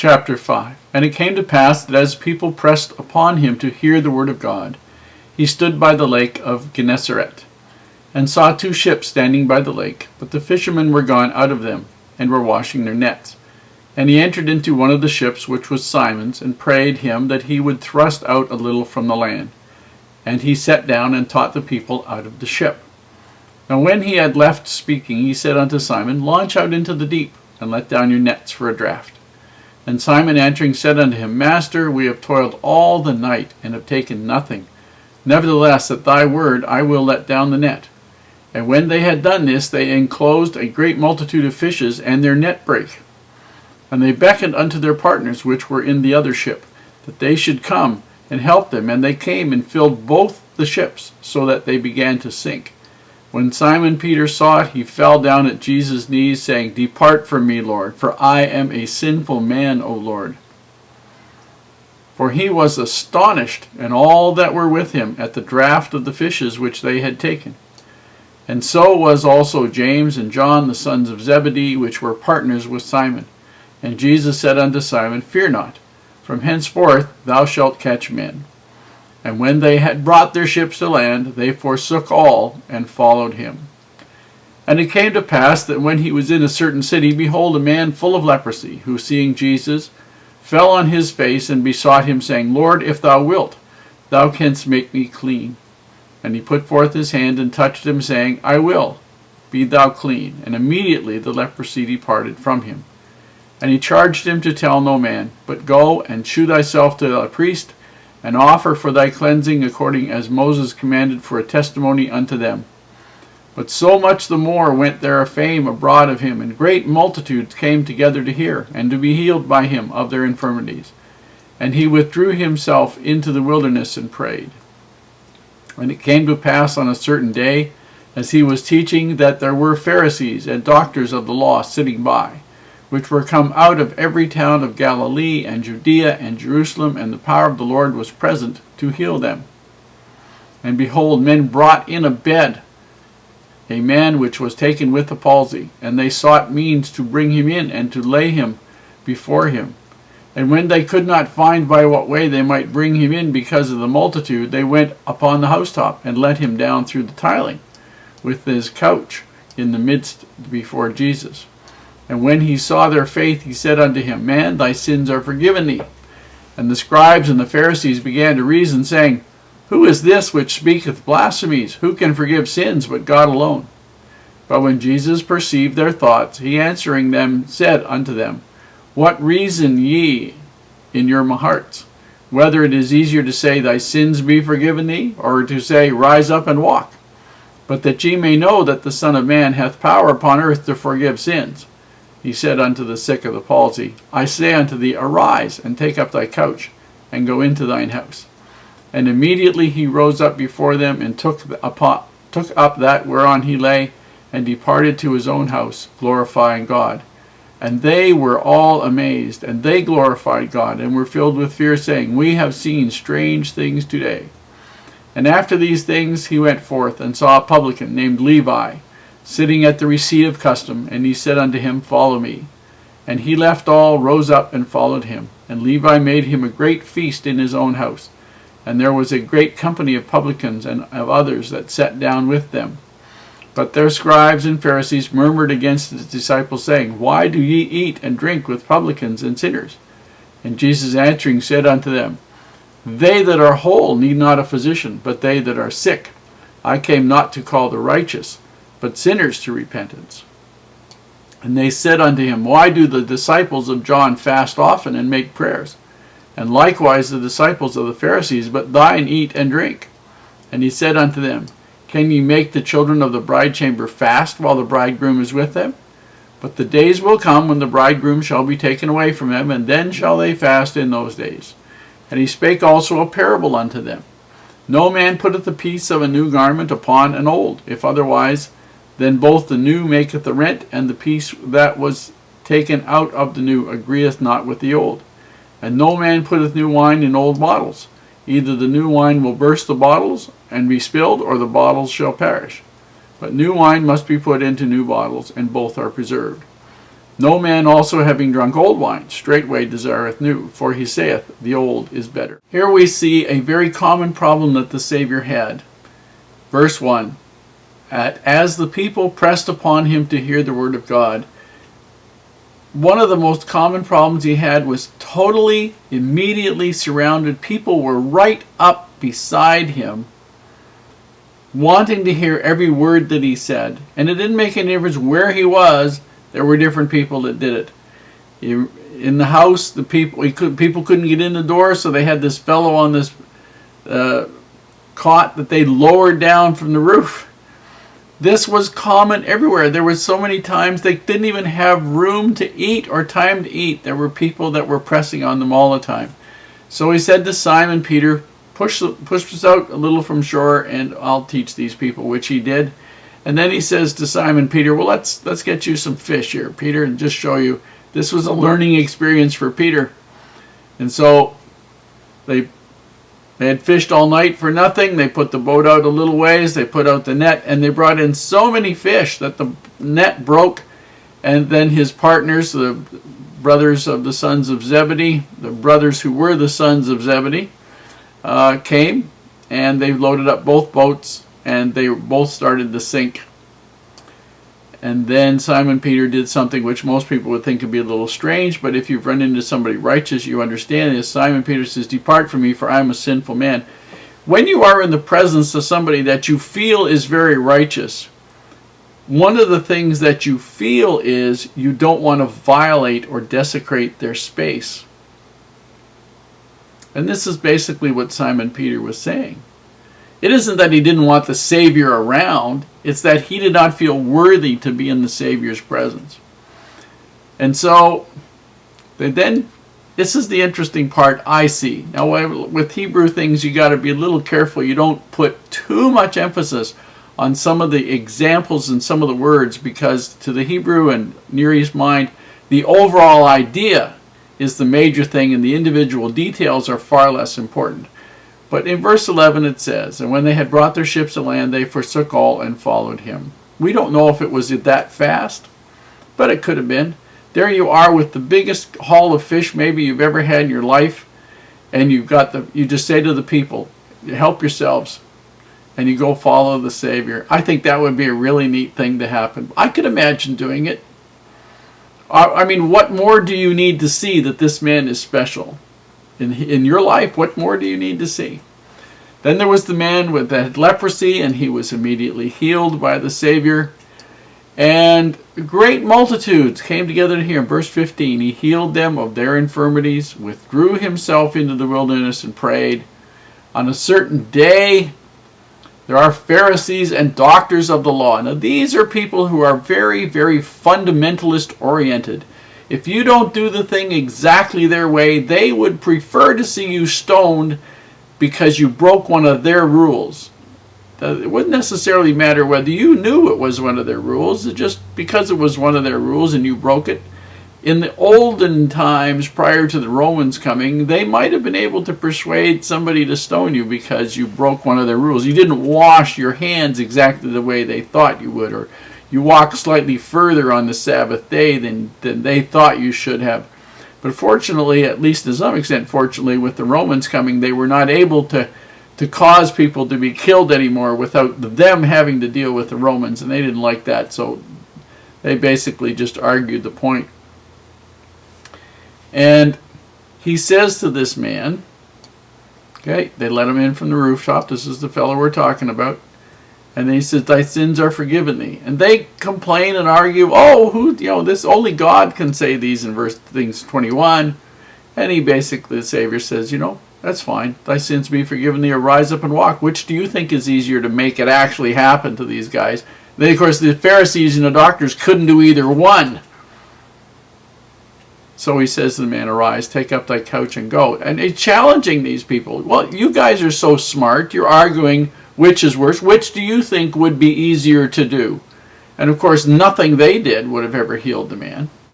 Chapter 5. And it came to pass that as people pressed upon him to hear the word of God, he stood by the lake of Gennesaret, and saw 2 ships standing by the lake, but the fishermen were gone out of them, and were washing their nets. And he entered into one of the ships, which was Simon's, and prayed him that he would thrust out a little from the land. And he sat down and taught the people out of the ship. Now when he had left speaking, he said unto Simon, Launch out into the deep, and let down your nets for a draught. And Simon answering said unto him, Master, we have toiled all the night, and have taken nothing. Nevertheless, at thy word I will let down the net. And when they had done this, they enclosed a great multitude of fishes, and their net brake. And they beckoned unto their partners, which were in the other ship, that they should come and help them. And they came and filled both the ships, so that they began to sink. When Simon Peter saw it, he fell down at Jesus' knees, saying, Depart from me, Lord, for I am a sinful man, O Lord. For he was astonished, and all that were with him, at the draught of the fishes which they had taken. And so was also James and John, the sons of Zebedee, which were partners with Simon. And Jesus said unto Simon, Fear not, from henceforth thou shalt catch men. And when they had brought their ships to land, they forsook all, and followed him. And it came to pass that when he was in a certain city, behold, a man full of leprosy, who seeing Jesus, fell on his face, and besought him, saying, Lord, if thou wilt, thou canst make me clean. And he put forth his hand, and touched him, saying, I will, be thou clean. And immediately the leprosy departed from him. And he charged him to tell no man, but go and shew thyself to the priest, and offer for thy cleansing according as Moses commanded, for a testimony unto them. But so much the more went there a fame abroad of him, and great multitudes came together to hear, and to be healed by him of their infirmities. And he withdrew himself into the wilderness and prayed. And it came to pass on a certain day, as he was teaching, that there were Pharisees and doctors of the law sitting by, which were come out of every town of Galilee and Judea and Jerusalem, and the power of the Lord was present to heal them. And behold, men brought in a bed a man which was taken with the palsy, and they sought means to bring him in, and to lay him before him. And when they could not find by what way they might bring him in because of the multitude, they went upon the housetop, and let him down through the tiling, with his couch in the midst before Jesus. And when he saw their faith, he said unto him, Man, thy sins are forgiven thee. And the scribes and the Pharisees began to reason, saying, Who is this which speaketh blasphemies? Who can forgive sins but God alone? But when Jesus perceived their thoughts, he answering them said unto them, What reason ye in your hearts? Whether it is easier to say, Thy sins be forgiven thee, or to say, Rise up and walk? But that ye may know that the Son of Man hath power upon earth to forgive sins. He said unto the sick of the palsy, I say unto thee, Arise, and take up thy couch, and go into thine house. And immediately he rose up before them, and took up that whereon he lay, and departed to his own house, glorifying God. And they were all amazed, and they glorified God, and were filled with fear, saying, We have seen strange things today. And after these things he went forth, and saw a publican named Levi, sitting at the receipt of custom, and he said unto him, Follow me. And he left all, rose up, and followed him. And Levi made him a great feast in his own house. And there was a great company of publicans and of others that sat down with them. But their scribes and Pharisees murmured against his disciples, saying, Why do ye eat and drink with publicans and sinners? And Jesus answering said unto them, They that are whole need not a physician, but they that are sick. I came not to call the righteous, but sinners to repentance. And they said unto him, Why do the disciples of John fast often and make prayers? And likewise the disciples of the Pharisees, but thine eat and drink. And he said unto them, Can ye make the children of the bridechamber fast while the bridegroom is with them? But the days will come when the bridegroom shall be taken away from them, and then shall they fast in those days. And he spake also a parable unto them. No man putteth a piece of a new garment upon an old, if otherwise, then both the new maketh the rent, and the piece that was taken out of the new agreeth not with the old. And no man putteth new wine in old bottles. Either the new wine will burst the bottles, and be spilled, or the bottles shall perish. But new wine must be put into new bottles, and both are preserved. No man also having drunk old wine straightway desireth new, for he saith, the old is better. Here we see a very common problem that the Savior had. Verse 1, as the people pressed upon him to hear the word of God, one of the most common problems he had was totally, immediately surrounded. People were right up beside him, wanting to hear every word that he said. And it didn't make any difference where he was. There were different people that did it. In the house, people couldn't get in the door, so they had this fellow on this cot that they lowered down from the roof. This was common everywhere. There were so many times they didn't even have room to eat or time to eat. There were people that were pressing on them all the time. So he said to Simon Peter, push us out a little from shore and I'll teach these people, which he did. And then he says to Simon Peter, well, let's get you some fish here, Peter, and just show you. This was a learning experience for Peter. And so they had fished all night for nothing. They put the boat out a little ways. They put out the net, and they brought in so many fish that the net broke. And then his partners, the brothers of the sons of Zebedee, the brothers who were the sons of Zebedee, came, and they loaded up both boats, and they both started to sink. And then Simon Peter did something which most people would think would be a little strange, but if you've run into somebody righteous, you understand this. Simon Peter says, depart from me, for I am a sinful man. When you are in the presence of somebody that you feel is very righteous, one of the things that you feel is you don't want to violate or desecrate their space. And this is basically what Simon Peter was saying. It isn't that he didn't want the Savior around. It's that he did not feel worthy to be in the Savior's presence. And so, this is the interesting part I see. Now, with Hebrew things, you got to be a little careful. You don't put too much emphasis on some of the examples and some of the words, because to the Hebrew and Near East mind, the overall idea is the major thing, and the individual details are far less important. But in verse 11 it says, and when they had brought their ships to land, they forsook all and followed him. We don't know if it was that fast, but it could have been. There you are with the biggest haul of fish maybe you've ever had in your life, and you just say to the people, help yourselves, and you go follow the Savior. I think that would be a really neat thing to happen. I could imagine doing it. I mean, what more do you need to see that this man is special? In your life, what more do you need to see? Then there was the man with that leprosy, and he was immediately healed by the Savior. And great multitudes came together to hear him. Verse 15, he healed them of their infirmities, withdrew himself into the wilderness, and prayed. On a certain day, there are Pharisees and doctors of the law. Now, these are people who are very, very fundamentalist oriented. If you don't do the thing exactly their way, they would prefer to see you stoned because you broke one of their rules. It wouldn't necessarily matter whether you knew it was one of their rules. Just because it was one of their rules and you broke it. In the olden times, prior to the Romans coming, they might have been able to persuade somebody to stone you because you broke one of their rules. You didn't wash your hands exactly the way they thought you would, or you walked slightly further on the Sabbath day than they thought you should have. But fortunately, at least to some extent fortunately, with the Romans coming, they were not able to cause people to be killed anymore without them having to deal with the Romans, and they didn't like that, so they basically just argued the point. And he says to this man, okay, they let him in from the rooftop. This is the fellow we're talking about. And then he says, thy sins are forgiven thee. And they complain and argue, this only God can say these in verse 21. And he basically, the Savior says, that's fine. Thy sins be forgiven thee, or rise up and walk. Which do you think is easier to make it actually happen to these guys? Then, of course, the Pharisees and the doctors couldn't do either one. So he says to the man, arise, take up thy couch and go. And he's challenging these people. Well, you guys are so smart. You're arguing which is worse. Which do you think would be easier to do? And of course, nothing they did would have ever healed the man.